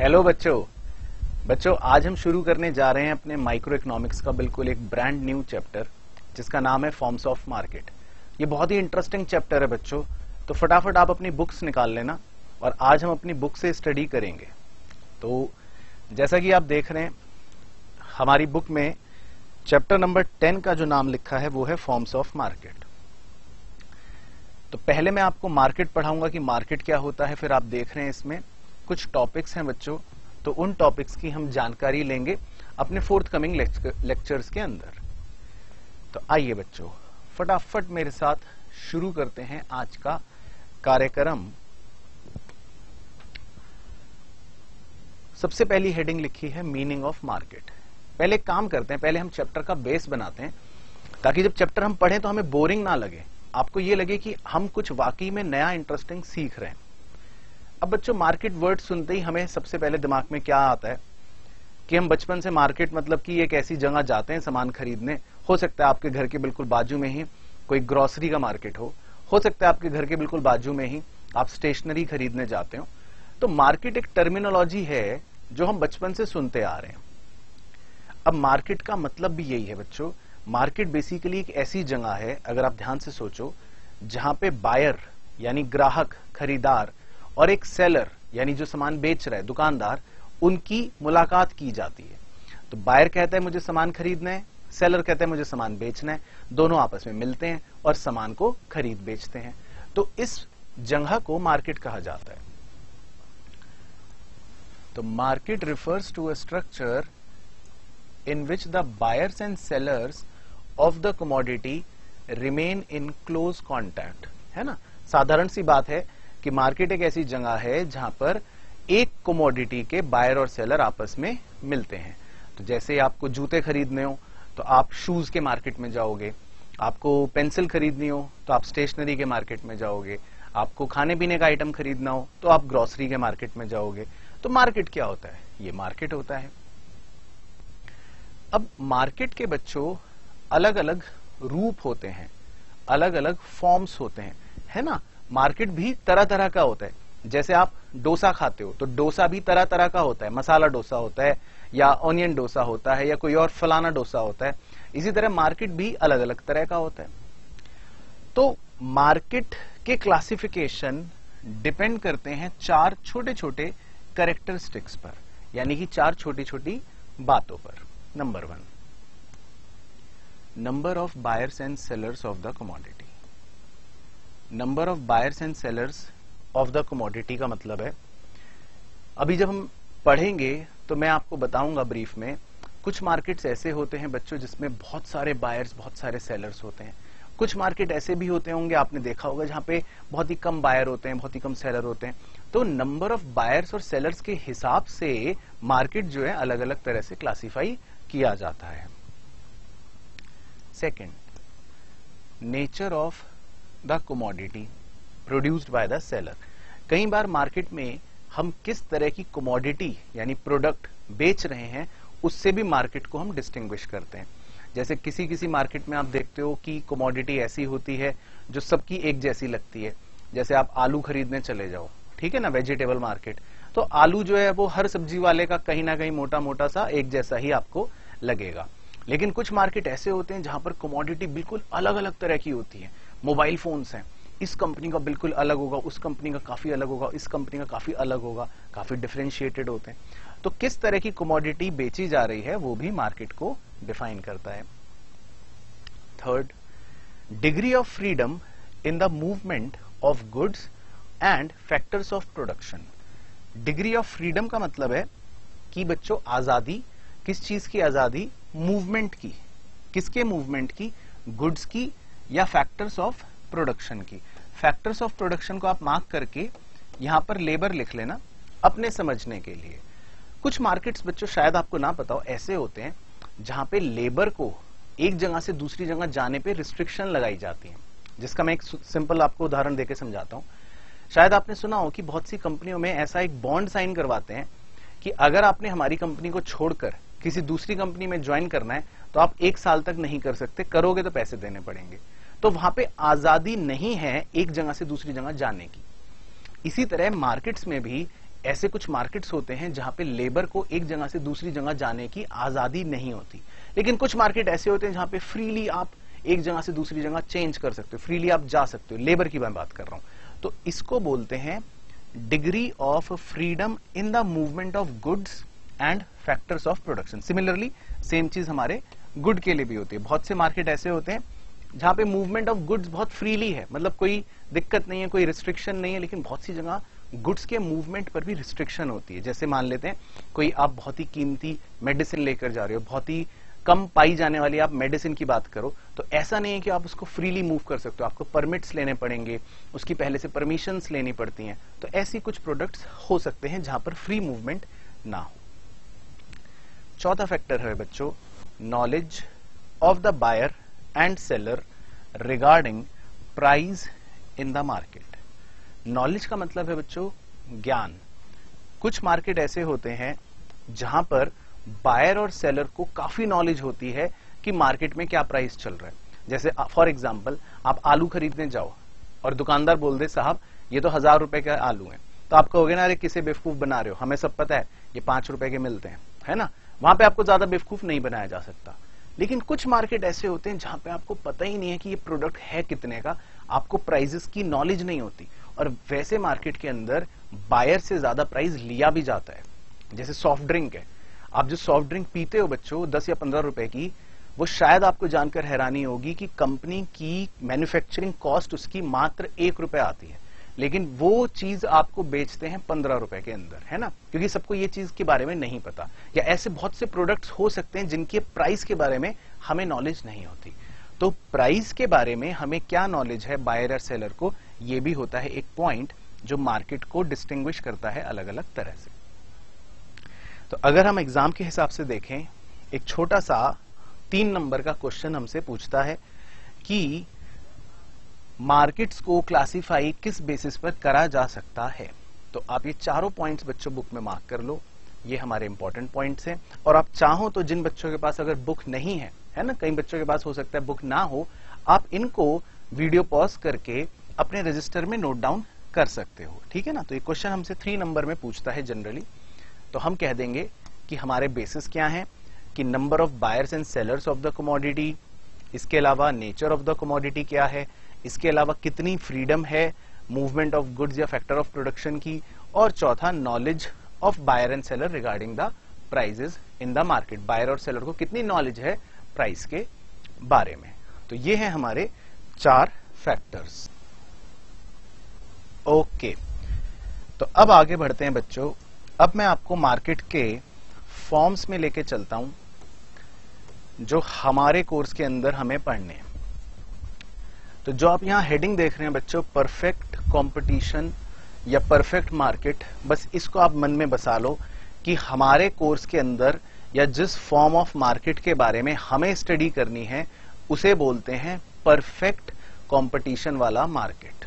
Hello बच्चों आज हम शुरू करने जा रहे हैं अपने माइक्रो इकोनॉमिक्स का बिल्कुल एक ब्रांड न्यू चैप्टर जिसका नाम है फॉर्म्स ऑफ मार्केट। ये बहुत ही इंटरेस्टिंग चैप्टर है बच्चों, तो फटाफट आप अपनी बुक्स निकाल लेना और आज हम अपनी बुक से स्टडी करेंगे। तो जैसा कि आप देख रहे हैं हमारी बुक में चैप्टर नंबर 10 का जो नाम लिखा है वो है फॉर्म्स ऑफ मार्केट। तो पहले मैं आपको मार्केट पढ़ाऊंगा कि मार्केट क्या होता है, फिर आप देख रहे हैं इसमें कुछ टॉपिक्स हैं बच्चों, तो उन टॉपिक्स की हम जानकारी लेंगे अपने फोर्थ कमिंग लेक्चर्स के अंदर। तो आइए बच्चों फटाफट मेरे साथ शुरू करते हैं आज का कार्यक्रम। सबसे पहली हेडिंग लिखी है मीनिंग ऑफ मार्केट। पहले एक काम करते हैं, पहले हम चैप्टर का बेस बनाते हैं ताकि जब चैप्टर हम पढ़ें तो हमें बोरिंग ना लगे, आपको ये लगे कि हम कुछ वाकई में नया इंटरेस्टिंग सीख रहे हैं। अब बच्चों मार्केट वर्ड सुनते ही हमें सबसे पहले दिमाग में क्या आता है कि हम बचपन से मार्केट मतलब कि एक ऐसी जगह जाते हैं सामान खरीदने। हो सकता है आपके घर के बिल्कुल बाजू में ही कोई ग्रोसरी का मार्केट हो सकता है आपके घर के बिल्कुल बाजू में ही आप स्टेशनरी खरीदने जाते हो। तो मार्केट एक टर्मिनोलॉजी है जो हम बचपन से सुनते आ रहे हैं। अब मार्केट का मतलब भी यही है बच्चों, मार्केट बेसिकली एक ऐसी जगह है, अगर आप ध्यान से सोचो, जहां पे बायर यानी ग्राहक खरीदार और एक सेलर यानी जो सामान बेच रहा है दुकानदार, उनकी मुलाकात की जाती है। तो बायर कहता है मुझे सामान खरीदना है, सेलर कहता है मुझे सामान बेचना है, दोनों आपस में मिलते हैं और सामान को खरीद बेचते हैं। तो इस जगह को मार्केट कहा जाता है। तो market refers to a structure in which the buyers and sellers of the commodity remain in close contact, है ना। साधारण सी बात है कि मार्केट एक ऐसी जगह है जहां पर एक कमोडिटी के बायर और सेलर आपस में मिलते हैं। तो जैसे आपको जूते खरीदने हो तो आप शूज के मार्केट में जाओगे, आपको पेंसिल खरीदनी हो तो आप स्टेशनरी के मार्केट में जाओगे, आपको खाने पीने का आइटम खरीदना हो तो आप ग्रोसरी के मार्केट में जाओगे। तो मार्केट क्या होता है? ये मार्केट होता है। अब मार्केट के बच्चों अलग अलग रूप होते हैं, अलग अलग फॉर्म्स होते हैं, है ना। मार्केट भी तरह तरह का होता है। जैसे आप डोसा खाते हो तो डोसा भी तरह तरह का होता है, मसाला डोसा होता है या ऑनियन डोसा होता है या कोई और फलाना डोसा होता है। इसी तरह मार्केट भी अलग अलग तरह का होता है। तो मार्केट के क्लासिफिकेशन डिपेंड करते हैं चार छोटे छोटे कैरेक्टरिस्टिक्स पर, यानी कि चार छोटी छोटी बातों पर। Number 1, number of buyers and sellers of the commodity. Number of buyers and sellers of the commodity का मतलब है, अभी जब हम पढ़ेंगे तो मैं आपको बताऊंगा ब्रीफ में, कुछ मार्केट्स ऐसे होते हैं बच्चों जिसमें बहुत सारे बायर्स बहुत सारे सेलर्स होते हैं। कुछ मार्केट ऐसे भी होते होंगे, आपने देखा होगा, जहां पे बहुत ही कम बायर होते हैं, बहुत ही कम सेलर होते हैं। तो नंबर ऑफ बायर्स और सेलर्स के हिसाब से मार्केट जो है अलग अलग तरह से क्लासिफाई किया जाता है। Second, nature of the commodity produced by the seller. कई बार मार्केट में हम किस तरह की कमोडिटी यानी प्रोडक्ट बेच रहे हैं उससे भी मार्केट को हम डिस्टिंग्विश करते हैं। जैसे किसी किसी मार्केट में आप देखते हो कि कमोडिटी ऐसी होती है जो सबकी एक जैसी लगती है। जैसे आप आलू खरीदने चले जाओ, ठीक है ना, वेजिटेबल मार्केट, तो आलू जो है वो हर सब्जी वाले का कहीं ना कहीं मोटा मोटा सा एक जैसा ही आपको लगेगा। लेकिन कुछ मार्केट ऐसे होते हैं जहां पर कमोडिटी बिल्कुल अलग अलग तरह की होती है। मोबाइल फोन्स हैं, इस कंपनी का बिल्कुल अलग होगा, उस कंपनी का काफी अलग होगा, इस कंपनी का काफी अलग होगा, काफी डिफरेंशिएटेड होते हैं। तो किस तरह की कमोडिटी बेची जा रही है वो भी मार्केट को डिफाइन करता है। Third, degree of freedom in the movement of goods and factors of production. Degree of freedom का मतलब है कि बच्चों आजादी, किस चीज की आजादी? मूवमेंट की। किसके मूवमेंट की? गुड्स की या फैक्टर्स ऑफ प्रोडक्शन की। फैक्टर्स ऑफ प्रोडक्शन को आप मार्क करके यहां पर लेबर लिख लेना अपने समझने के लिए। कुछ मार्केट्स बच्चों शायद आपको ना पता हो ऐसे होते हैं जहां पे लेबर को एक जगह से दूसरी जगह जाने पे रिस्ट्रिक्शन लगाई जाती है। जिसका मैं एक सिंपल आपको उदाहरण देके समझाता हूं। शायद आपने सुना हो कि बहुत सी कंपनियों में ऐसा एक बॉन्ड साइन करवाते हैं कि अगर आपने हमारी कंपनी को छोड़कर किसी दूसरी कंपनी में ज्वाइन करना है तो आप 1 साल तक नहीं कर सकते, करोगे तो पैसे देने पड़ेंगे। तो वहां पे आजादी नहीं है एक जगह से दूसरी जगह जाने की। इसी तरह मार्केट्स में भी ऐसे कुछ मार्केट्स होते हैं जहां पे लेबर को एक जगह से दूसरी जगह जाने की आजादी नहीं होती, लेकिन कुछ मार्केट ऐसे होते हैं जहां पे फ्रीली आप एक जगह से दूसरी जगह चेंज कर सकते हो, फ्रीली आप जा सकते हो। लेबर की मैं बात कर रहा हूं। तो इसको बोलते हैं degree of freedom in the movement of goods and factors of production. Similarly same चीज हमारे गुड के लिए भी होती है। बहुत से मार्केट ऐसे होते हैं जहां पे मूवमेंट ऑफ गुड्स बहुत फ्रीली है, मतलब कोई दिक्कत नहीं है, कोई रिस्ट्रिक्शन नहीं है, लेकिन बहुत सी जगह गुड्स के मूवमेंट पर भी रिस्ट्रिक्शन होती है। जैसे मान लेते हैं कोई आप बहुत ही कीमती मेडिसिन लेकर जा रहे हो, बहुत ही कम पाई जाने वाली आप मेडिसिन की बात करो, तो ऐसा नहीं है कि आप उसको फ्रीली मूव कर सकते हो, आपको परमिट्स लेने पड़ेंगे, उसकी पहले से परमिशंस लेनी पड़ती हैं। तो ऐसी कुछ प्रोडक्ट्स हो सकते हैं जहां पर फ्री मूवमेंट ना हो। चौथा फैक्टर है बच्चों knowledge of the buyer and seller regarding price in the market. Knowledge का मतलब है बच्चों ज्ञान। कुछ मार्केट ऐसे होते हैं जहां पर बायर और सेलर को काफी नॉलेज होती है कि मार्केट में क्या प्राइस चल रहा है। जैसे फॉर एग्जांपल आप आलू खरीदने जाओ और दुकानदार बोल दे साहब ये तो 1000 रुपए का आलू है, तो आप कहोगे ना अरे किसे बेवकूफ बना रहे हो, हमें सब पता है ये 5 रुपए के मिलते हैं, है ना। वहां पे आपको ज्यादा बेवकूफ नहीं बनाया जा सकता। लेकिन कुछ मार्केट ऐसे होते हैं जहां पे आपको पता ही नहीं है कि ये प्रोडक्ट है कितने का, आपको प्राइजेस की नॉलेज नहीं होती, और वैसे मार्केट के अंदर बायर से ज्यादा प्राइस लिया भी जाता है। जैसे सॉफ्ट ड्रिंक है, आप जो सॉफ्ट ड्रिंक पीते हो बच्चों 10 या 15 रुपए की, वो शायद आपको जानकर हैरानी होगी कि कंपनी की मैन्युफैक्चरिंग कॉस्ट उसकी मात्र 1 रुपए आती है, लेकिन वो चीज आपको बेचते हैं 15 रुपए के अंदर, है ना, क्योंकि सबको ये चीज के बारे में नहीं पता। या ऐसे बहुत से प्रोडक्ट्स हो सकते हैं जिनके प्राइस के बारे में हमें नॉलेज नहीं होती। तो प्राइस के बारे में हमें क्या नॉलेज है बायर और सेलर को, ये भी होता है एक पॉइंट जो मार्केट को डिस्टिंग्विश करता है अलग अलग तरह से। तो अगर हम एग्जाम के हिसाब से देखें, एक छोटा सा 3 नंबर का क्वेश्चन हमसे पूछता है कि मार्केट्स को क्लासिफाई किस बेसिस पर करा जा सकता है। तो आप ये चारों पॉइंट्स बच्चों बुक में मार्क कर लो, ये हमारे इंपॉर्टेंट पॉइंट्स हैं। और आप चाहो तो जिन बच्चों के पास अगर बुक नहीं है, है ना, कई बच्चों के पास हो सकता है बुक ना हो, आप इनको वीडियो पॉज करके अपने रजिस्टर में नोट डाउन कर सकते हो, ठीक है ना। तो ये क्वेश्चन हमसे 3 नंबर में पूछता है जनरली। तो हम कह देंगे कि हमारे बेसिस क्या हैं कि number of buyers and sellers of the commodity, इसके अलावा नेचर ऑफ द कमोडिटी क्या है, इसके अलावा कितनी फ्रीडम है मूवमेंट ऑफ गुड्स या फैक्टर ऑफ प्रोडक्शन की, और चौथा knowledge of buyer and seller regarding the prices in the market. Buyer और सेलर को कितनी नॉलेज है प्राइस के बारे में। तो ये हैं हमारे 4 फैक्टर्स। ओके, तो अब आगे बढ़ते हैं बच्चों। अब मैं आपको मार्केट के फॉर्म्स में लेके चलता हूं जो हमारे कोर्स के अंदर हमें पढ़ने हैं। तो जो आप यहां हेडिंग देख रहे हैं बच्चों, परफेक्ट कंपटीशन या परफेक्ट मार्केट, बस इसको आप मन में बसा लो कि हमारे कोर्स के अंदर या जिस फॉर्म ऑफ मार्केट के बारे में हमें स्टडी करनी है उसे बोलते हैं परफेक्ट कंपटीशन वाला मार्केट।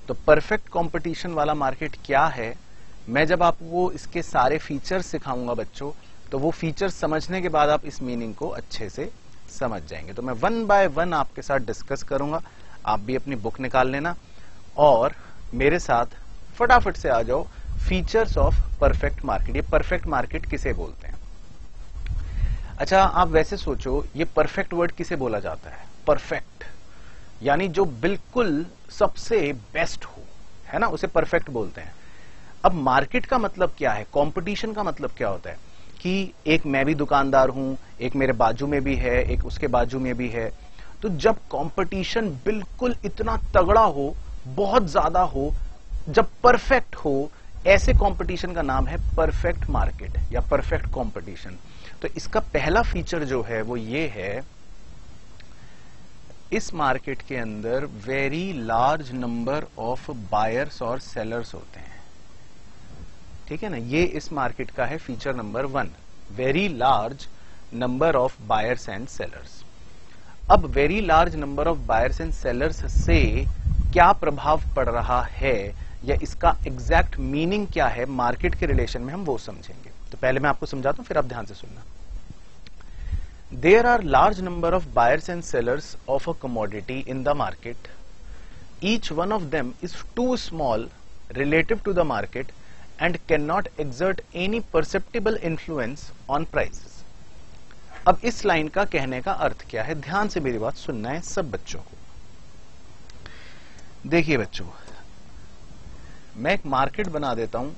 तो परफेक्ट कंपटीशन वाला मार्केट क्या है, मैं जब आपको इसके सारे फीचर्स सिखाऊंगा बच्चों, तो वो फीचर्स समझने के बाद आप इस मीनिंग को अच्छे से समझ जाएंगे। तो मैं 1 बाय 1 आपके साथ डिस्कस करूंगा, आप भी अपनी बुक निकाल लेना और मेरे साथ फटाफट से आ जाओ। फीचर्स ऑफ परफेक्ट मार्केट, ये परफेक्ट मार्केट किसे बोलते हैं। अच्छा, आप वैसे सोचो ये परफेक्ट वर्ड किसे बोला जाता है। परफेक्ट यानी जो बिल्कुल सबसे बेस्ट हो, है ना, उसे परफेक्ट बोलते हैं। अब मार्केट का मतलब क्या है, कंपटीशन का मतलब क्या होता है कि एक मैं भी दुकानदार हूं, एक मेरे बाजू में भी है, एक उसके बाजू में भी है। तो जब कंपटीशन बिल्कुल इतना तगड़ा हो, बहुत ज्यादा हो, जब परफेक्ट हो, ऐसे कंपटीशन का नाम है परफेक्ट मार्केट या परफेक्ट कंपटीशन। तो इसका पहला फीचर जो है वो ये है, इस मार्केट के अंदर very large number of buyers और सेलर्स होते हैं, ठीक है ना। ये इस मार्केट का है feature number 1, very large number of buyers and sellers. अब very large number of buyers and sellers से क्या प्रभाव पड़ रहा है या इसका एग्जैक्ट मीनिंग क्या है मार्केट के रिलेशन में, हम वो समझेंगे। तो पहले मैं आपको समझाता हूं, फिर आप ध्यान से सुनना। There are large number of buyers and sellers of a commodity in the market, each one of them is too small relative to the market and cannot exert any perceptible influence on prices. अब इस line का कहने का अर्थ क्या है, ध्यान से मेरी बात सुनना है सब बच्चों को। देखिए बच्चों, मैं एक मार्केट बना देता हूं,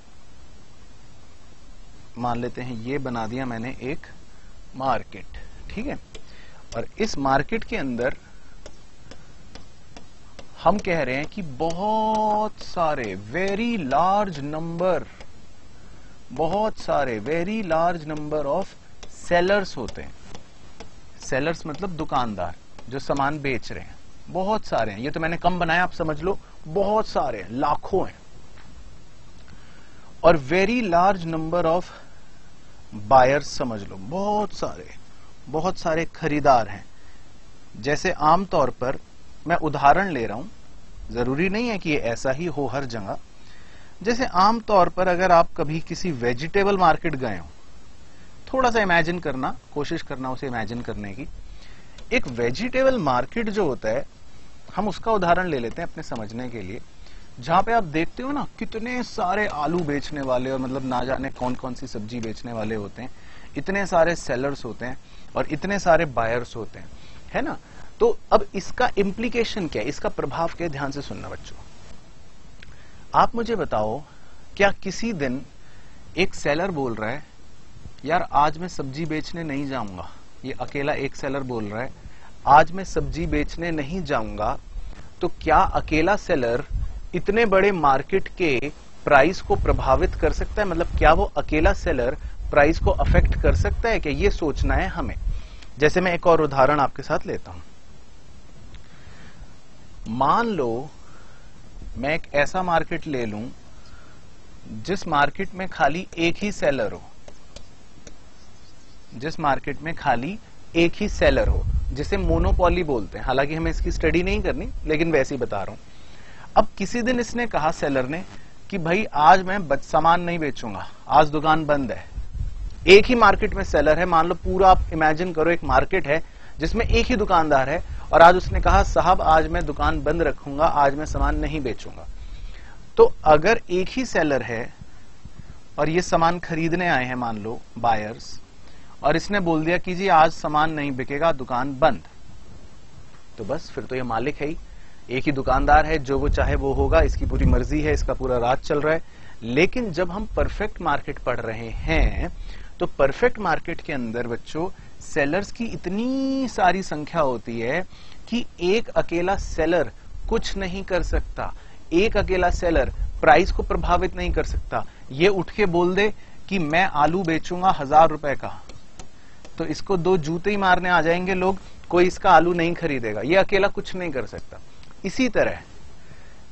मान लेते हैं ये बना दिया मैंने एक मार्केट, ठीक है। और इस मार्केट के अंदर हम कह रहे हैं कि बहुत सारे very large number of sellers होते हैं। सेलर्स मतलब दुकानदार जो सामान बेच रहे हैं, बहुत सारे हैं। ये तो मैंने कम बनाया, आप समझ लो बहुत सारे हैं, लाखों हैं। और very large number of buyers समझ लो, बहुत सारे खरीदार हैं। जैसे आमतौर पर मैं उदाहरण ले रहा हूं, जरूरी नहीं है कि ये ऐसा ही हो हर जगह। जैसे आमतौर पर अगर आप कभी किसी वेजिटेबल मार्केट गए हो, थोड़ा सा इमेजिन करना, कोशिश करना उसे इमेजिन करने की। एक वेजिटेबल मार्केट जो होता है, हम उसका उदाहरण ले लेते हैं अपने समझने के लिए, जहां पे आप देखते हो ना कितने सारे आलू बेचने वाले और मतलब ना जाने कौन कौन सी सब्जी बेचने वाले होते हैं, इतने सारे सेलर्स होते हैं और इतने सारे बायर्स होते हैं, है ना। तो अब इसका इम्प्लीकेशन क्या है, इसका प्रभाव क्या है, ध्यान से सुनना बच्चों। आप मुझे बताओ, क्या किसी दिन एक सेलर बोल रहा है यार आज मैं सब्जी बेचने नहीं जाऊंगा, ये अकेला एक सेलर बोल रहा है आज मैं सब्जी बेचने नहीं जाऊंगा, तो क्या अकेला सेलर इतने बड़े मार्केट के प्राइस को प्रभावित कर सकता है? मतलब क्या वो अकेला सेलर प्राइस को अफेक्ट कर सकता है? क्या ये सोचना है हमें। जैसे मैं एक और उदाहरण आपके साथ लेता हूं। मान लो मैं एक ऐसा मार्केट ले लूं जिस मार्केट में खाली एक ही सेलर हो, जिसे मोनोपोली बोलते हैं। हालांकि हमें इसकी स्टडी नहीं करनी, लेकिन वैसे ही बता रहा हूं। अब किसी दिन इसने कहा, सेलर ने, कि भाई आज मैं सामान नहीं बेचूंगा, आज दुकान बंद है। एक ही मार्केट में सेलर है, मान लो पूरा आप इमेजिन करो एक मार्केट है जिसमें एक ही दुकानदार है, और आज उसने कहा साहब आज मैं दुकान बंद रखूंगा, आज मैं सामान नहीं बेचूंगा। तो अगर एक ही सेलर है और ये सामान खरीदने आए हैं मान लो बायर्स, और इसने बोल दिया कि जी आज सामान नहीं बिकेगा, दुकान बंद, तो बस फिर तो ये मालिक है ही, एक ही दुकानदार है, जो वो चाहे वो होगा, इसकी पूरी मर्जी है, इसका पूरा राज चल रहा है। लेकिन जब हम परफेक्ट मार्केट पढ़ रहे हैं, तो परफेक्ट मार्केट के अंदर बच्चों सेलर्स की इतनी सारी संख्या होती है कि एक अकेला सेलर कुछ नहीं कर सकता, एक अकेला सेलर प्राइस को प्रभावित नहीं कर सकता। ये उठ के बोल दे कि मैं आलू बेचूंगा 1000 रुपए का, तो इसको 2 जूते ही मारने आ जाएंगे लोग, कोई इसका आलू नहीं खरीदेगा। ये अकेला कुछ नहीं कर सकता। इसी तरह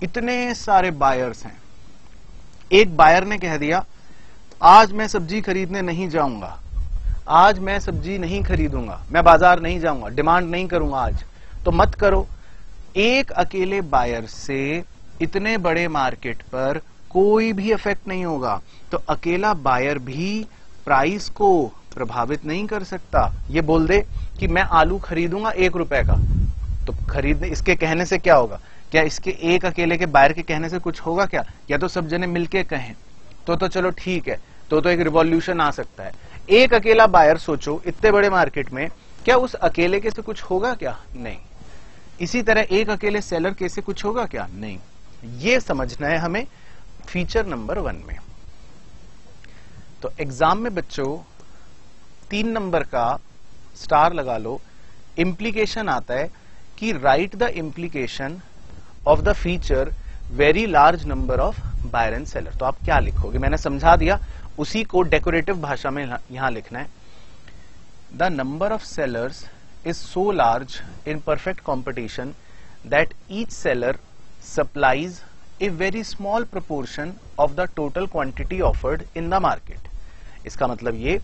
इतने सारे बायर्स हैं, एक बायर ने कह दिया आज मैं सब्जी खरीदने नहीं जाऊंगा, आज मैं सब्जी नहीं खरीदूंगा, मैं बाजार नहीं जाऊंगा, डिमांड नहीं करूंगा आज, तो मत करो। एक अकेले बायर से इतने बड़े मार्केट पर कोई भी इफेक्ट नहीं होगा, तो अकेला बायर भी प्राइस को प्रभावित नहीं कर सकता। ये बोल दे कि मैं आलू खरीदूंगा 1 रुपए का, तो खरीदने, इसके कहने से क्या होगा? क्या इसके एक अकेले के बायर के कहने से कुछ होगा क्या? या तो सब जने मिलके कहें तो चलो ठीक है, तो एक रिवॉल्यूशन आ सकता है। एक अकेला बायर सोचो इतने बड़े मार्केट में, क्या उस अकेले के से कुछ होगा क्या? नहीं। इसी तरह एक अकेले सेलर के से कुछ होगा क्या? नहीं। ये समझना है हमें फीचर नंबर 1 में। तो एग्जाम में बच्चों 3 नंबर का स्टार लगा लो, इंप्लीकेशन आता है कि right the implication of the feature very large number of buyer and seller. तो आप क्या लिखोगे? मैंने समझा दिया, उसी को डेकोरेटिव भाषा में यहां लिखना है। The number of sellers is so large in perfect competition that each seller supplies a very small proportion of the total quantity offered in the market. इसका मतलब ये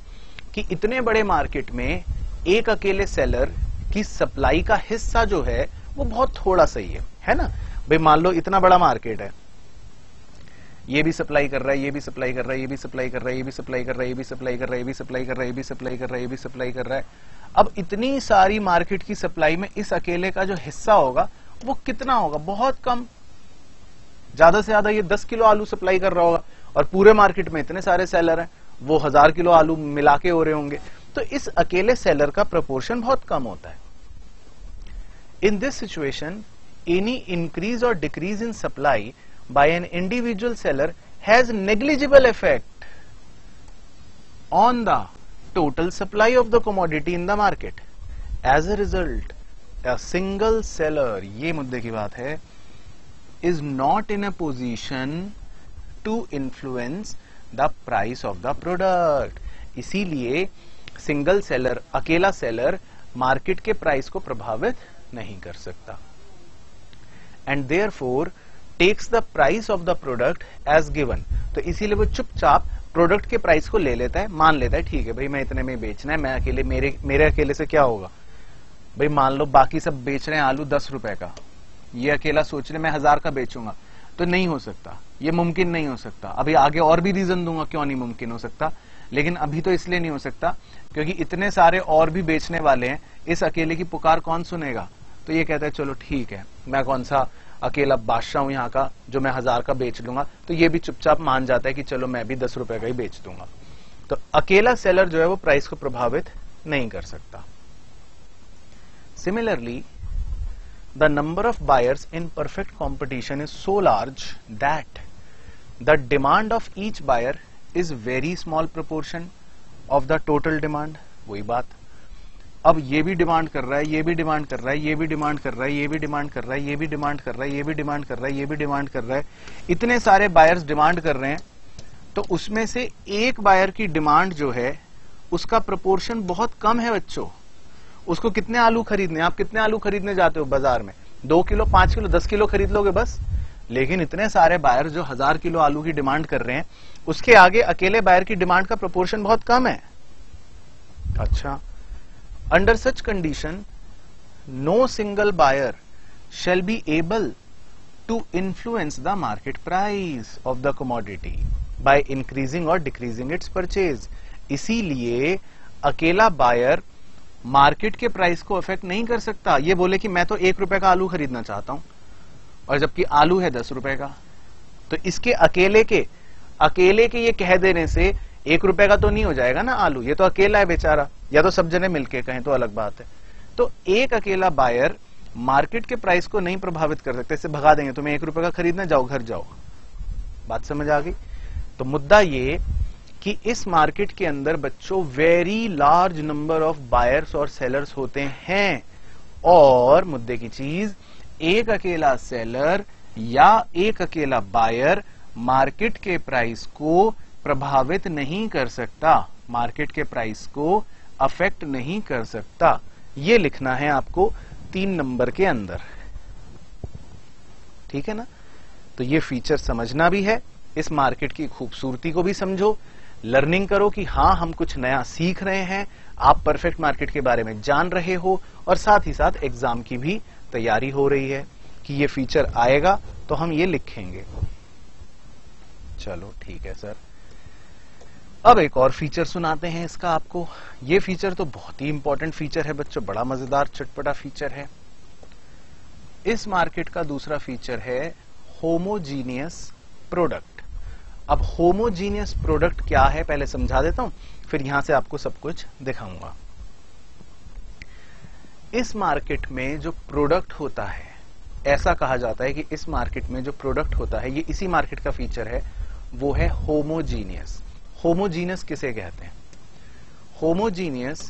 कि इतने बड़े मार्केट में एक अकेले सेलर की सप्लाई का हिस्सा जो है वो बहुत थोड़ा सही है ना। भाई मान लो इतना बड़ा मार्केट है, ये भी सप्लाई कर रहा है, ये भी सप्लाई कर रहा है, ये भी सप्लाई कर रहा है, ये भी सप्लाई कर रहा है, ये भी सप्लाई कर रहा है, ये भी सप्लाई कर रहा है, ये भी सप्लाई कर रहा है, ये भी सप्लाई कर रहा है। अब इतनी सारी मार्केट की सप्लाई में इस अकेले का जो हिस्सा होगा वो कितना होगा? बहुत कम। ज्यादा से ज्यादा ये 10 किलो आलू सप्लाई कर रहा होगा और पूरे मार्केट में इतने सारे सेलर हैं, वो 1000 किलो आलू मिला के हो रहे होंगे, तो इस अकेले सेलर का प्रपोर्शन बहुत कम होता है। In this situation any increase और decrease in supply by an individual seller has negligible effect on the total supply of the commodity in the market. As a result a single seller, ये मुद्दे की बात है, is not in a position to influence the price of the product। इसीलिए single seller, अकेला seller market के price को प्रभावित नहीं कर सकता, and therefore takes the price of the product as given। तो इसीलिए वो चुपचाप प्रोडक्ट के प्राइस को ले लेता है, मान लेता है, ठीक है भाई मैं इतने में बेचना है, मैं अकेले, मेरे अकेले से क्या होगा भाई, मान लो बाकी सब बेच रहे हैं आलू 10 रुपए का, ये अकेला सोच रहे मैं 1000 का बेचूंगा, तो नहीं हो सकता, ये मुमकिन नहीं हो सकता। अभी आगे और भी रीजन दूंगा क्यों नहीं मुमकिन हो सकता, लेकिन अभी तो इसलिए नहीं हो सकता क्योंकि इतने सारे और भी बेचने वाले हैं, इस अकेले की पुकार कौन सुनेगा। तो ये कहता है चलो ठीक है, मैं कौन सा अकेला बादशाह हूं यहाँ का जो मैं 1000 का बेच लूंगा, तो ये भी चुपचाप मान जाता है कि चलो मैं भी 10 रुपए का ही बेच दूंगा। तो अकेला सेलर जो है वो प्राइस को प्रभावित नहीं कर सकता। Similarly, the number of buyers in perfect competition is so large that the demand of each buyer is very small proportion of the total demand। वही बात, अब ये भी डिमांड कर रहा है, ये भी डिमांड कर रहा है, ये भी डिमांड कर रहा है, ये भी डिमांड कर रहा है, ये भी डिमांड कर रहा है, ये भी डिमांड कर रहा है, ये भी डिमांड कर रहा है, इतने सारे बायर्स डिमांड कर रहे हैं, तो उसमें से एक बायर की डिमांड जो है उसका प्रोपोर्शन बहुत कम है बच्चों। उसको कितने आलू खरीदने, आप कितने आलू खरीदने जाते हो बाजार में, 2 किलो, 5 किलो, 10 किलो खरीद लोगे बस, लेकिन इतने सारे बायर जो 1000 किलो आलू की डिमांड कर रहे हैं, उसके आगे अकेले बायर की डिमांड का प्रोपोर्शन बहुत कम है। अच्छा, under such condition no single buyer shall be able to influence the market price of the commodity by increasing or decreasing its purchase। इसीलिए अकेला बायर मार्केट के प्राइस को अफेक्ट नहीं कर सकता। ये बोले कि मैं तो 1 रुपए का आलू खरीदना चाहता हूं और जबकि आलू है 10 रुपए का, तो इसके अकेले के ये कह देने से 1 रुपए का तो नहीं हो जाएगा ना आलू, ये तो अकेला है बेचारा, या तो सब जने मिलके कहें तो अलग बात है। तो एक अकेला बायर मार्केट के प्राइस को नहीं प्रभावित कर सकते, इससे भगा देंगे, तुम्हें 1 रुपए का खरीदना, जाओ घर जाओ। बात समझ आ गई। तो मुद्दा ये कि इस मार्केट के अंदर बच्चों very large number of buyers और सेलर्स होते हैं, और मुद्दे की चीज, एक अकेला सेलर या एक अकेला बायर मार्केट के प्राइस को प्रभावित नहीं कर सकता, मार्केट के प्राइस को अफेक्ट नहीं कर सकता। ये लिखना है आपको 3 नंबर के अंदर, ठीक है ना। तो ये फीचर समझना भी है, इस मार्केट की खूबसूरती को भी समझो, लर्निंग करो कि हाँ हम कुछ नया सीख रहे हैं, आप परफेक्ट मार्केट के बारे में जान रहे हो, और साथ ही साथ एग्जाम की भी तैयारी हो रही है कि ये फीचर आएगा तो हम ये लिखेंगे। चलो ठीक है सर। अब एक और फीचर सुनाते हैं इसका आपको। ये फीचर तो बहुत ही इंपॉर्टेंट फीचर है बच्चों, बड़ा मजेदार चटपटा फीचर है। इस मार्केट का दूसरा फीचर है होमोजीनियस प्रोडक्ट। अब होमोजीनियस प्रोडक्ट क्या है पहले समझा देता हूं, फिर यहां से आपको सब कुछ दिखाऊंगा। इस मार्केट में जो प्रोडक्ट होता है, ऐसा कहा जाता है कि इस मार्केट में जो प्रोडक्ट होता है, ये इसी मार्केट का फीचर है, वो है होमोजीनियस। होमोजीनियस किसे कहते हैं? होमोजीनियस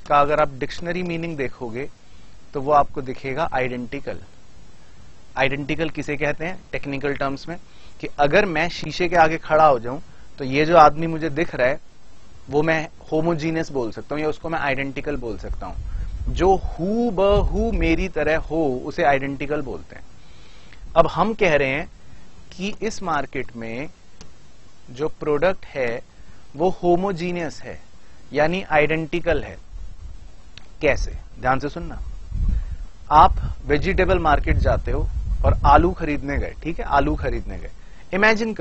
का अगर आप डिक्शनरी मीनिंग देखोगे तो वो आपको दिखेगा आइडेंटिकल। आइडेंटिकल किसे कहते हैं टेक्निकल टर्म्स में? कि अगर मैं शीशे के आगे खड़ा हो जाऊं तो ये जो आदमी मुझे दिख रहा है वो मैं होमोजीनियस बोल सकता हूं, या उसको मैं आइडेंटिकल बोल सकता हूं। जो हू बहू मेरी तरह हो उसे आइडेंटिकल बोलते हैं। अब हम कह रहे हैं कि इस मार्केट में जो प्रोडक्ट है वो होमोजीनियस है, यानी आइडेंटिकल है। कैसे? ध्यान से सुनना। आप वेजिटेबल मार्केट जाते हो और आलू खरीदने गए, ठीक है, आलू खरीदने गए। इमेजिन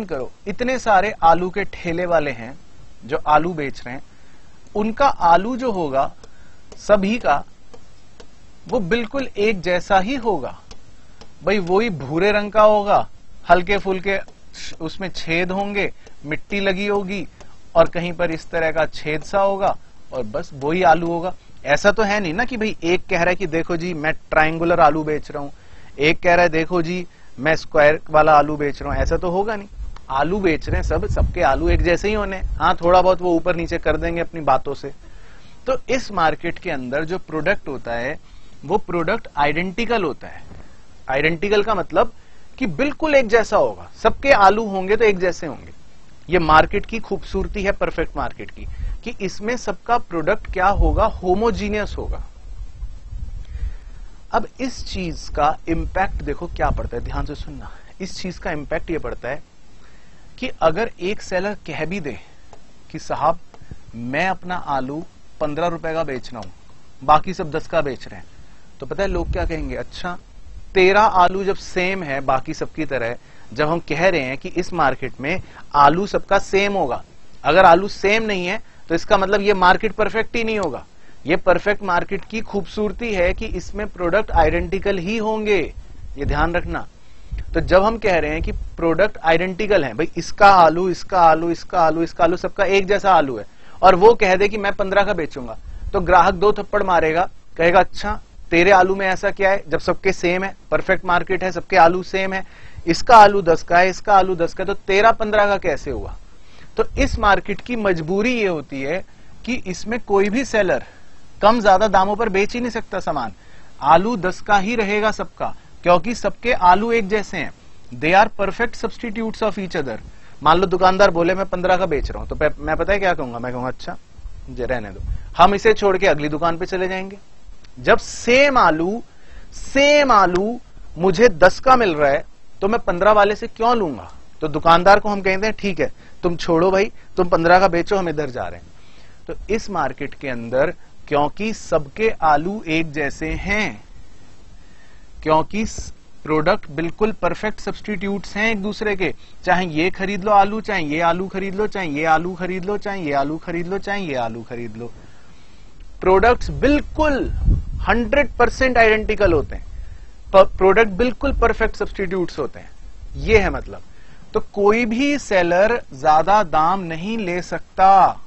करो इतने सारे आलू के ठेले वाले हैं जो आलू बेच रहे हैं, उनका आलू जो होगा सभी का वो बिल्कुल एक जैसा ही होगा। भाई वही भूरे रंग का होगा, हल्के फुल्के उसमें छेद होंगे, मिट्टी लगी होगी और कहीं पर इस तरह का छेद सा होगा और बस वही आलू होगा। ऐसा तो है नहीं ना कि भाई एक कह रहा है कि देखो जी मैं ट्रायंगुलर आलू बेच रहा हूं, एक कह रहा है देखो जी मैं स्क्वायर वाला आलू बेच रहा हूं, ऐसा तो होगा नहीं। आलू बेच रहे हैं सबके आलू एक जैसे ही होने, हाँ थोड़ा बहुत वो ऊपर नीचे कर देंगे अपनी बातों से। तो इस मार्केट के अंदर जो प्रोडक्ट होता है वो प्रोडक्ट आइडेंटिकल होता है। आइडेंटिकल का मतलब कि बिल्कुल एक जैसा होगा, सबके आलू होंगे तो एक जैसे होंगे। ये मार्केट की खूबसूरती है परफेक्ट मार्केट की, कि इसमें सबका प्रोडक्ट क्या होगा, होमोजीनियस होगा। अब इस चीज का इंपैक्ट देखो क्या पड़ता है, ध्यान से सुनना। इस चीज का इंपैक्ट ये पड़ता है कि अगर एक सेलर कह भी दे कि साहब मैं अपना आलू 15 रुपए का बेच रहा हूं, बाकी सब 10 का बेच रहे हैं, तो पता है लोग क्या कहेंगे, अच्छा तेरा आलू जब सेम है बाकी सबकी तरह, जब हम कह रहे हैं कि इस मार्केट में आलू सबका सेम होगा, अगर आलू सेम नहीं है तो इसका मतलब ये मार्केट परफेक्ट ही नहीं होगा। ये परफेक्ट मार्केट की खूबसूरती है कि इसमें प्रोडक्ट आइडेंटिकल ही होंगे, ये ध्यान रखना। तो जब हम कह रहे हैं कि प्रोडक्ट आइडेंटिकल है, भाई इसका आलू इसका आलू इसका आलू इसका आलू सबका एक जैसा आलू है, और वो कह दे कि मैं 15 का बेचूंगा, तो ग्राहक 2 थप्पड़ मारेगा, कहेगा अच्छा तेरे आलू में ऐसा क्या है जब सबके सेम है, परफेक्ट मार्केट है, सबके आलू सेम है, इसका आलू 10 का है, इसका आलू 10 का है, तो तेरा 15 का कैसे हुआ। तो इस मार्केट की मजबूरी ये होती है कि इसमें कोई भी सेलर कम ज्यादा दामों पर बेच ही नहीं सकता सामान, आलू 10 का ही रहेगा सबका, क्योंकि सबके आलू एक जैसे हैं, they are perfect substitutes of each other. मान लो दुकानदार बोले मैं 15 का बेच रहा हूं, तो मैं पता है क्या कहूंगा, मैं कहूंगा अच्छा मुझे रहने दो, हम इसे छोड़ के अगली दुकान पे चले जाएंगे। जब सेम आलू मुझे 10 का मिल रहा है तो मैं 15 वाले से क्यों लूंगा। तो दुकानदार को हम कहते हैं ठीक है तुम छोड़ो भाई, तुम 15 का बेचो, हम इधर जा रहे हैं। तो इस मार्केट के अंदर क्योंकि सबके आलू एक जैसे हैं, क्योंकि प्रोडक्ट बिल्कुल परफेक्ट सब्सटीट्यूट्स हैं एक दूसरे के, चाहे ये खरीद लो आलू, चाहे ये आलू खरीद लो, चाहे ये आलू खरीद लो, चाहे ये आलू खरीद लो, चाहे ये आलू खरीद लो, प्रोडक्ट्स बिल्कुल 100% आइडेंटिकल होते हैं, प्रोडक्ट बिल्कुल परफेक्ट सब्सटीट्यूट्स होते हैं, ये है मतलब। तो कोई भी सेलर ज्यादा दाम नहीं ले सकता,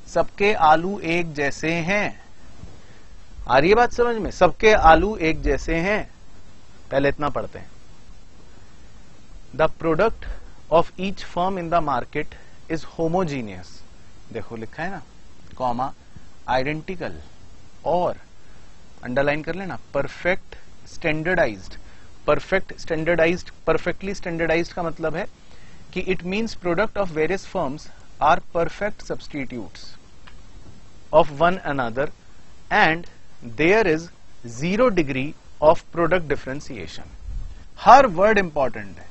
सबके आलू एक जैसे हैं। आ रही है बात समझ में, सबके आलू एक जैसे हैं। पहले इतना पढ़ते हैं, the product of each firm in the market is homogeneous, देखो लिखा है ना, कॉमा आइडेंटिकल और अंडरलाइन कर लेना परफेक्ट स्टैंडर्डाइज्ड। परफेक्टली स्टैंडर्डाइज्ड का मतलब है कि it means product of various firms are perfect substitutes of one another and there is 0 degree of product differentiation. हर वर्ड इंपॉर्टेंट है।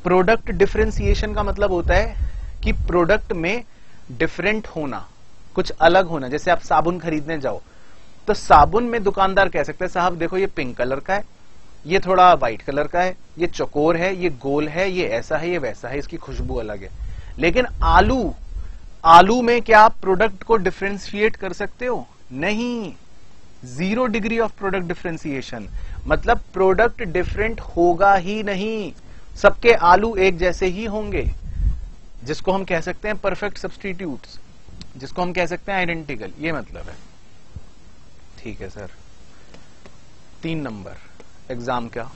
प्रोडक्ट डिफरेंशिएशन का मतलब होता है कि प्रोडक्ट में डिफरेंट होना, कुछ अलग होना। जैसे आप साबुन खरीदने जाओ तो साबुन में दुकानदार कह सकते हैं साहब देखो ये पिंक कलर का है, ये थोड़ा व्हाइट कलर का है, ये चौकोर है, ये गोल है, ये ऐसा है, ये वैसा है, इसकी खुशबू अलग है। लेकिन आलू में क्या आप प्रोडक्ट को डिफरेंशिएट कर सकते हो? नहीं। 0 डिग्री ऑफ प्रोडक्ट डिफरेंशिएशन मतलब प्रोडक्ट डिफरेंट होगा ही नहीं, सबके आलू एक जैसे ही होंगे, जिसको हम कह सकते हैं परफेक्ट सब्सटीट्यूट्स, जिसको हम कह सकते हैं आइडेंटिकल, ये मतलब है। ठीक है सर। 3 नंबर एग्जाम का।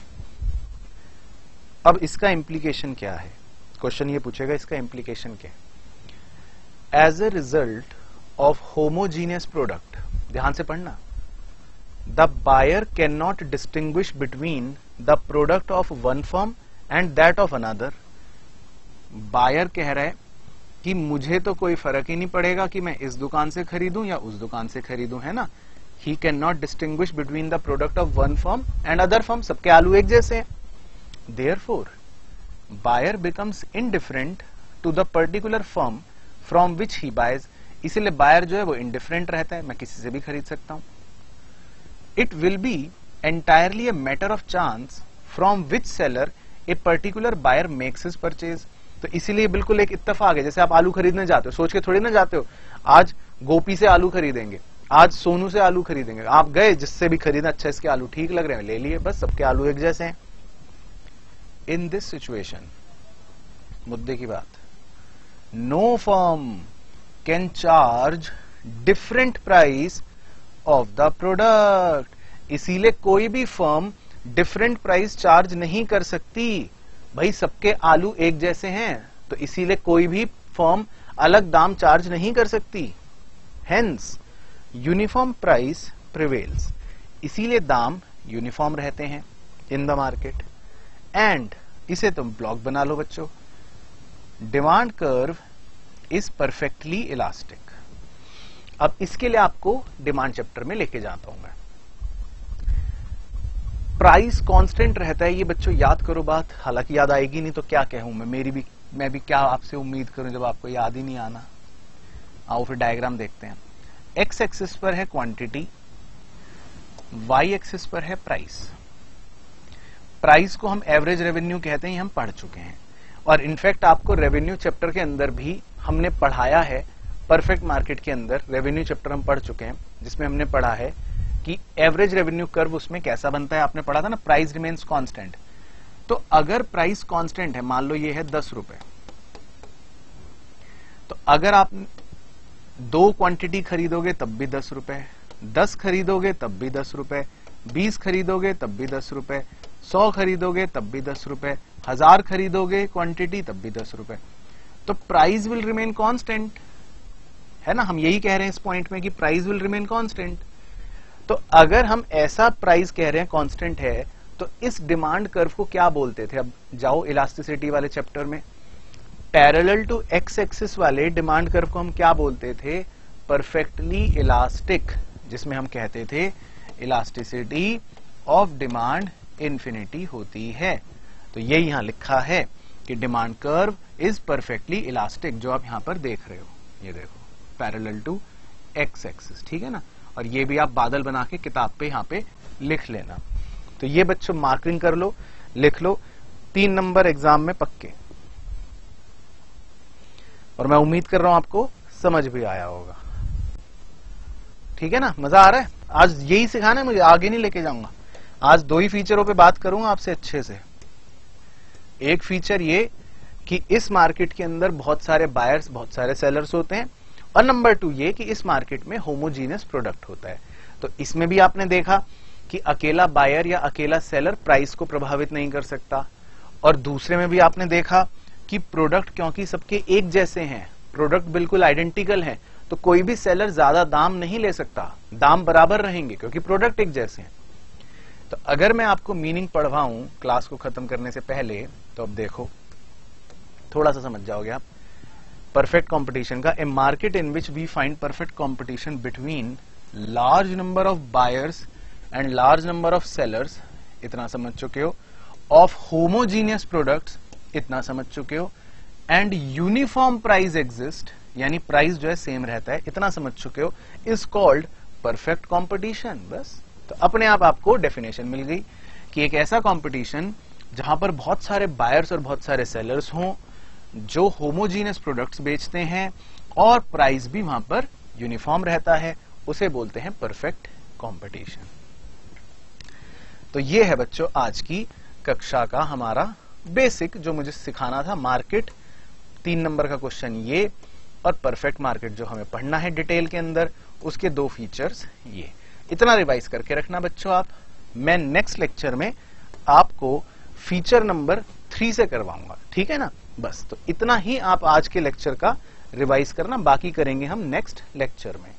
अब इसका इंप्लीकेशन क्या है, क्वेश्चन ये पूछेगा इसका इंप्लीकेशन क्या है। As a result of homogeneous product, ध्यान से पढ़ना, the buyer can not distinguish between the product of one firm and that of another. Buyer कह रहा है कि मुझे तो कोई फर्क ही नहीं पड़ेगा कि मैं इस दुकान से खरीदूं या उस दुकान से खरीदूं, है ना। He cannot distinguish between the product of one firm and other firm, सबके आलू एक जैसे हैं। Therefore, buyer becomes indifferent to the particular firm from which he buys. इसीलिए buyer जो है वो indifferent रहता है, मैं किसी से भी खरीद सकता हूं। It will be entirely a matter of chance from which seller a particular buyer makes his purchase. तो इसीलिए बिल्कुल एक इत्तेफाक है, जैसे आप आलू खरीदने जाते हो, सोच के थोड़ी ना जाते हो आज गोपी से आलू खरीदेंगे, आज सोनू से आलू खरीदेंगे, आप गए, जिससे भी खरीदा, अच्छा इसके आलू ठीक लग रहे हैं, ले लिए, बस सबके आलू एक जैसे हैं। इन दिस सिचुएशन, मुद्दे की बात, no firm can charge different price of the product. इसीलिए कोई भी फर्म डिफरेंट प्राइस चार्ज नहीं कर सकती। भाई सबके आलू एक जैसे हैं, तो इसीलिए कोई भी फर्म अलग दाम चार्ज नहीं कर सकती। हेंस यूनिफॉर्म प्राइस प्रिवेल्स, इसीलिए दाम यूनिफॉर्म रहते हैं इन द मार्केट। एंड इसे तुम ब्लॉक बना लो बच्चों, demand curve is perfectly elastic. अब इसके लिए आपको डिमांड चैप्टर में लेके जाता हूं मैं। प्राइस कांस्टेंट रहता है, ये बच्चों याद करो बात, हालांकि याद आएगी नहीं तो क्या कहूं मैं भी क्या आपसे उम्मीद करूं जब आपको याद ही नहीं आना। आओ फिर डायग्राम देखते हैं। एक्स एक्सिस पर है क्वांटिटी, वाई एक्सिस पर है प्राइस। प्राइस को हम एवरेज रेवेन्यू कहते हैं, हम पढ़ चुके हैं, और इनफैक्ट आपको रेवेन्यू चैप्टर के अंदर भी हमने पढ़ाया है। परफेक्ट मार्केट के अंदर रेवेन्यू चैप्टर हम पढ़ चुके हैं, जिसमें हमने पढ़ा है कि एवरेज रेवेन्यू कर्व उसमें कैसा बनता है। आपने पढ़ा था ना, प्राइस रिमेन्स कांस्टेंट। तो अगर प्राइस कांस्टेंट है, मान लो ये है 10 रुपए, तो अगर आप 2 क्वांटिटी खरीदोगे तब भी 10 रुपए, 10 खरीदोगे तब भी 10 रुपए, 20 खरीदोगे तब भी 10 रुपए, 100 खरीदोगे तब भी 10 रुपए, 1000 खरीदोगे क्वांटिटी तब भी 10 रुपए। तो प्राइस विल रिमेन कांस्टेंट, है ना। हम यही कह रहे हैं इस पॉइंट में कि प्राइस विल रिमेन कांस्टेंट। तो अगर हम ऐसा प्राइस कह रहे हैं कांस्टेंट है, तो इस डिमांड कर्व को क्या बोलते थे। अब जाओ इलास्टिसिटी वाले चैप्टर में, पैरेलल टू एक्स एक्सिस वाले डिमांड कर्व को हम क्या बोलते थे, परफेक्टली इलास्टिक, जिसमें हम कहते थे इलास्टिसिटी ऑफ डिमांड इन्फिनिटी होती है। तो ये यहां लिखा है कि demand curve is perfectly elastic, जो आप यहां पर देख रहे हो, ये देखो पैरेलल टू एक्स एक्सिस, ठीक है ना। और ये भी आप बादल बना के किताब पे यहां पे लिख लेना। तो ये बच्चों मार्किंग कर लो, लिख लो, 3 नंबर एग्जाम में पक्के। और मैं उम्मीद कर रहा हूं आपको समझ भी आया होगा, ठीक है ना। मजा आ रहा है, आज यही सिखाना है मुझे, आगे नहीं लेके जाऊंगा। आज 2 ही फीचरों पे बात करूंगा आपसे अच्छे से। एक फीचर ये कि इस मार्केट के अंदर बहुत सारे बायर्स, बहुत सारे सेलर्स होते हैं, और नंबर 2 ये कि इस मार्केट में होमोजीनियस प्रोडक्ट होता है। तो इसमें भी आपने देखा कि अकेला बायर या अकेला सेलर प्राइस को प्रभावित नहीं कर सकता, और दूसरे में भी आपने देखा कि प्रोडक्ट क्योंकि सबके एक जैसे हैं, प्रोडक्ट बिल्कुल आइडेंटिकल हैं, तो कोई भी सेलर ज्यादा दाम नहीं ले सकता, दाम बराबर रहेंगे क्योंकि प्रोडक्ट एक जैसे हैं। तो अगर मैं आपको मीनिंग पढ़वाऊं क्लास को खत्म करने से पहले, तो अब देखो थोड़ा सा समझ जाओगे आप परफेक्ट कंपटीशन का। A market in which we find perfect competition between large number of buyers and large number of sellers, इतना समझ चुके हो, ऑफ होमोजीनियस प्रोडक्ट्स, इतना समझ चुके हो, एंड यूनिफॉर्म प्राइस एग्जिस्ट, यानी प्राइस जो है सेम रहता है, इतना समझ चुके हो, इज कॉल्ड परफेक्ट कंपटीशन। बस, तो अपने आप आपको डेफिनेशन मिल गई कि एक ऐसा कंपटीशन जहां पर बहुत सारे बायर्स और बहुत सारे सेलर्स हों जो होमोजीनियस प्रोडक्ट्स बेचते हैं और प्राइस भी वहां पर यूनिफॉर्म रहता है, उसे बोलते हैं परफेक्ट कंपटीशन। तो ये है बच्चों आज की कक्षा का हमारा बेसिक जो मुझे सिखाना था। मार्केट 3 नंबर का क्वेश्चन ये, और परफेक्ट मार्केट जो हमें पढ़ना है डिटेल के अंदर, उसके 2 फीचर्स ये। इतना रिवाइज करके रखना बच्चों आप। मैं नेक्स्ट लेक्चर में आपको फीचर नंबर 3 से करवाऊंगा, ठीक है ना। बस, तो इतना ही आप आज के लेक्चर का रिवाइज करना, बाकी करेंगे हम नेक्स्ट लेक्चर में।